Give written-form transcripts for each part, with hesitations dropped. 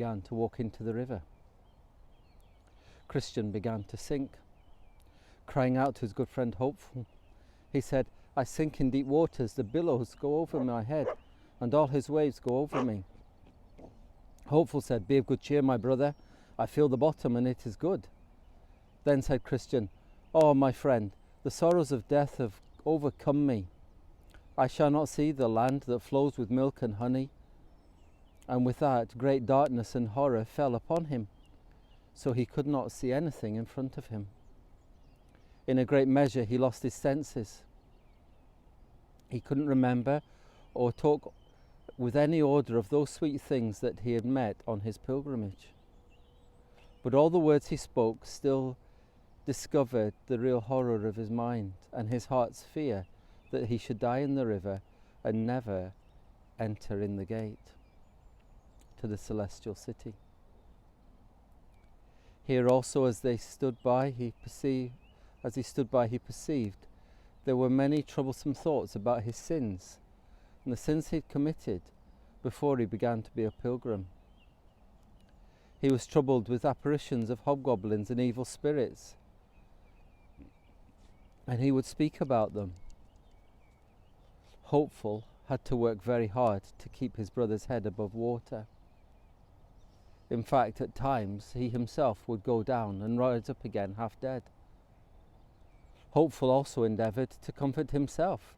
began to walk into the river. Christian began to sink, crying out to his good friend Hopeful. He said, "I sink in deep waters, the billows go over my head, and all his waves go over me." Hopeful said, "Be of good cheer, my brother, I feel the bottom and it is good." Then said Christian, "Oh, my friend, the sorrows of death have overcome me. I shall not see the land that flows with milk and honey." And with that, great darkness and horror fell upon him, so he could not see anything in front of him. In a great measure, he lost his senses. He couldn't remember or talk with any order of those sweet things that he had met on his pilgrimage. But all the words he spoke still discovered the real horror of his mind and his heart's fear that he should die in the river and never enter in the gate to the celestial city. Here also, as he stood by, he perceived there were many troublesome thoughts about his sins and the sins he'd committed before he began to be a pilgrim. He was troubled with apparitions of hobgoblins and evil spirits, and he would speak about them. Hopeful had to work very hard to keep his brother's head above water. In fact, at times he himself would go down and rise up again half dead. Hopeful also endeavoured to comfort himself.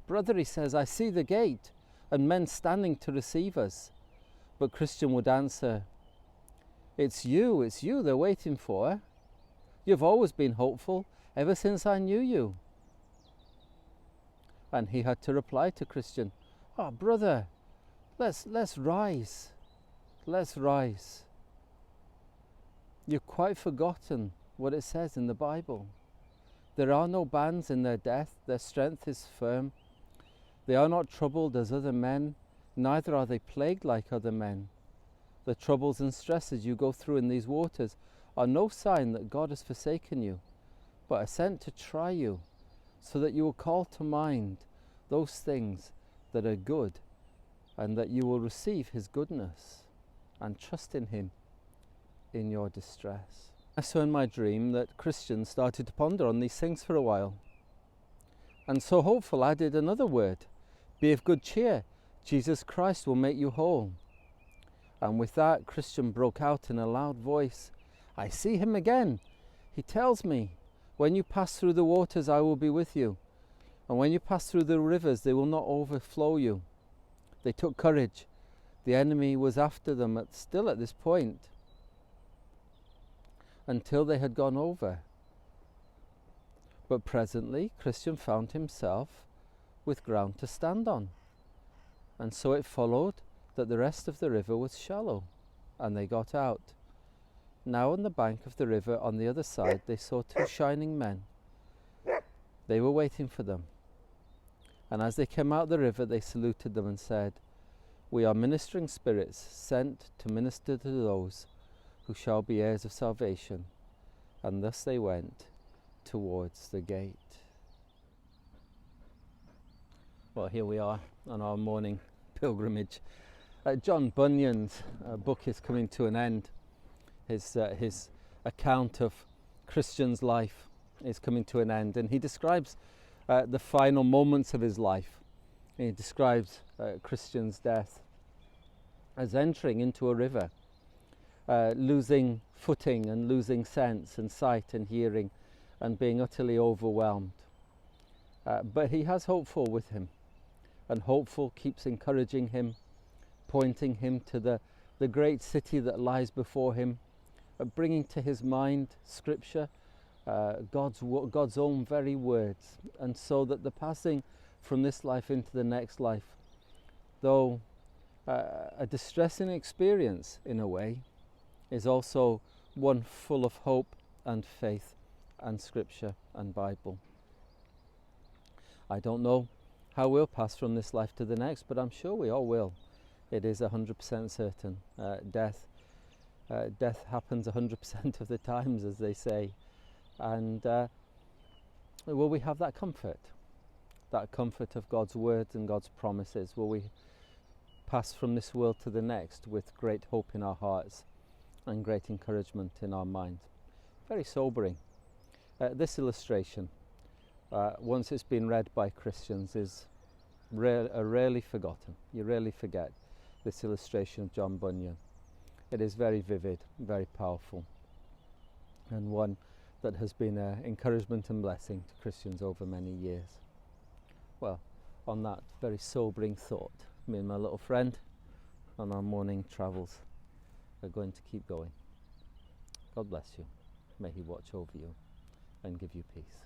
"Brother," he says, "I see the gate and men standing to receive us." But Christian would answer, it's you they're waiting for. You've always been hopeful ever since I knew you." And he had to reply to Christian, "Oh, brother, let's rise. Let's rise. You've quite forgotten what it says in the Bible. There are no bands in their death, their strength is firm. They are not troubled as other men, neither are they plagued like other men. The troubles and stresses you go through in these waters are no sign that God has forsaken you, but are sent to try you, so that you will call to mind those things that are good, and that you will receive his goodness and trust in him in your distress." I saw in my dream that Christians started to ponder on these things for a while. And so Hopeful added another word, "Be of good cheer, Jesus Christ will make you whole." And with that, Christian broke out in a loud voice, "I see him again. He tells me, when you pass through the waters, I will be with you. And when you pass through the rivers, they will not overflow you." They took courage. The enemy was after them still at this point, until they had gone over. But presently Christian found himself with ground to stand on, and so it followed that the rest of the river was shallow, and they got out. Now on the bank of the river on the other side they saw two shining men. They were waiting for them, and as they came out the river they saluted them and said, "We are ministering spirits sent to minister to those who shall be heirs of salvation." And thus they went towards the gate. Well, here we are on our morning pilgrimage. John Bunyan's book is coming to an end. His account of Christian's life is coming to an end, and he describes the final moments of his life. He describes Christian's death as entering into a river, losing footing and losing sense and sight and hearing, and being utterly overwhelmed. But he has Hopeful with him, and Hopeful keeps encouraging him, pointing him to the great city that lies before him, bringing to his mind Scripture, God's own very words, and so that the passing from this life into the next life, though a distressing experience in a way, is also one full of hope and faith and Scripture and Bible. I don't know how we'll pass from this life to the next, but I'm sure we all will. It is 100% certain. Death happens 100% of the times, as they say. And will we have that comfort of God's words and God's promises? Will we pass from this world to the next with great hope in our hearts and great encouragement in our mind. Very sobering. This illustration, once it's been read by Christians, is rarely forgotten. You rarely forget this illustration of John Bunyan. It is very vivid, very powerful, and one that has been an encouragement and blessing to Christians over many years. Well, on that very sobering thought, me and my little friend on our morning travels are going to keep going. God bless you. May He watch over you and give you peace.